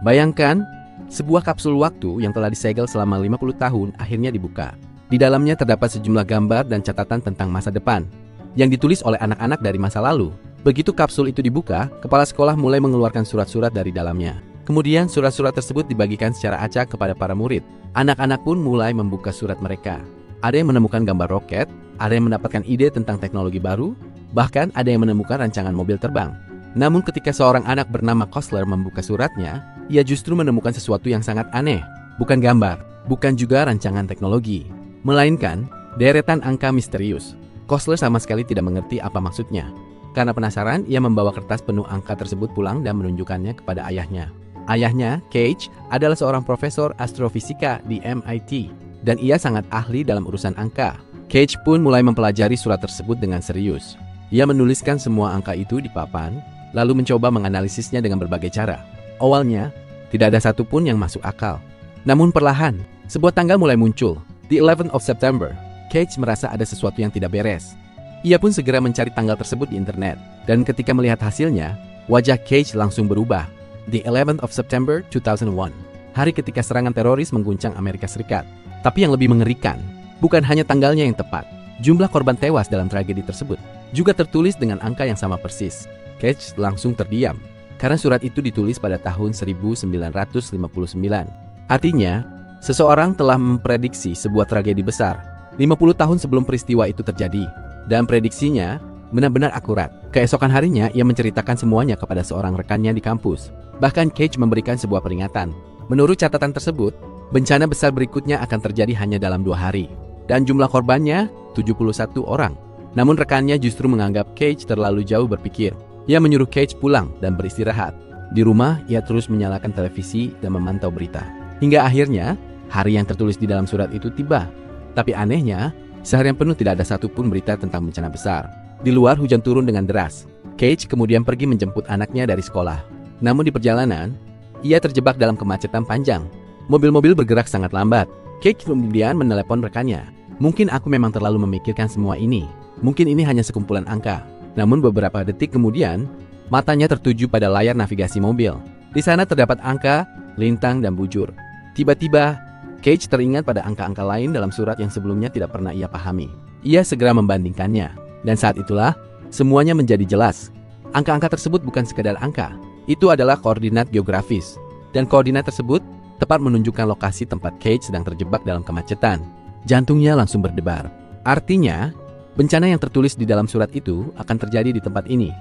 Bayangkan, sebuah kapsul waktu yang telah disegel selama 50 tahun akhirnya dibuka. Di dalamnya terdapat sejumlah gambar dan catatan tentang masa depan yang ditulis oleh anak-anak dari masa lalu. Begitu kapsul itu dibuka, kepala sekolah mulai mengeluarkan surat-surat dari dalamnya. Kemudian surat-surat tersebut dibagikan secara acak kepada para murid. Anak-anak pun mulai membuka surat mereka. Ada yang menemukan gambar roket, ada yang mendapatkan ide tentang teknologi baru, bahkan ada yang menemukan rancangan mobil terbang. Namun ketika seorang anak bernama Kostler membuka suratnya, ia justru menemukan sesuatu yang sangat aneh. Bukan gambar, bukan juga rancangan teknologi, melainkan deretan angka misterius. Kostler sama sekali tidak mengerti apa maksudnya. Karena penasaran, ia membawa kertas penuh angka tersebut pulang dan menunjukkannya kepada ayahnya. Ayahnya, Cage, adalah seorang profesor astrofisika di MIT, dan ia sangat ahli dalam urusan angka. Cage pun mulai mempelajari surat tersebut dengan serius. Ia menuliskan semua angka itu di papan, lalu mencoba menganalisisnya dengan berbagai cara. Awalnya, tidak ada satupun yang masuk akal. Namun perlahan, sebuah tanggal mulai muncul. The 11th of September, Cage merasa ada sesuatu yang tidak beres. Ia pun segera mencari tanggal tersebut di internet, dan ketika melihat hasilnya, wajah Cage langsung berubah. The 11th of September 2001, hari ketika serangan teroris mengguncang Amerika Serikat. Tapi yang lebih mengerikan, bukan hanya tanggalnya yang tepat, jumlah korban tewas dalam tragedi tersebut juga tertulis dengan angka yang sama persis. Cage langsung terdiam, karena surat itu ditulis pada tahun 1959. Artinya, seseorang telah memprediksi sebuah tragedi besar 50 tahun sebelum peristiwa itu terjadi, dan prediksinya benar-benar akurat. Keesokan harinya, ia menceritakan semuanya kepada seorang rekannya di kampus. Bahkan Cage memberikan sebuah peringatan. Menurut catatan tersebut, bencana besar berikutnya akan terjadi hanya dalam 2 hari. Dan jumlah korbannya 71 orang. Namun rekannya justru menganggap Cage terlalu jauh berpikir. Ia menyuruh Cage pulang dan beristirahat. Di rumah, ia terus menyalakan televisi dan memantau berita. Hingga akhirnya, hari yang tertulis di dalam surat itu tiba. Tapi anehnya, seharian penuh tidak ada satupun berita tentang bencana besar. Di luar hujan turun dengan deras. Cage kemudian pergi menjemput anaknya dari sekolah. Namun di perjalanan, ia terjebak dalam kemacetan panjang. Mobil-mobil bergerak sangat lambat. Cage kemudian menelepon rekannya. Mungkin aku memang terlalu memikirkan semua ini. Mungkin ini hanya sekumpulan angka. Namun beberapa detik kemudian, matanya tertuju pada layar navigasi mobil. Di sana terdapat angka, lintang, dan bujur. Tiba-tiba, Cage teringat pada angka-angka lain dalam surat yang sebelumnya tidak pernah ia pahami. Ia segera membandingkannya. Dan saat itulah, semuanya menjadi jelas. Angka-angka tersebut bukan sekadar angka. Itu adalah koordinat geografis. Dan koordinat tersebut tepat menunjukkan lokasi tempat Cage sedang terjebak dalam kemacetan. Jantungnya langsung berdebar. Artinya, bencana yang tertulis di dalam surat itu akan terjadi di tempat ini.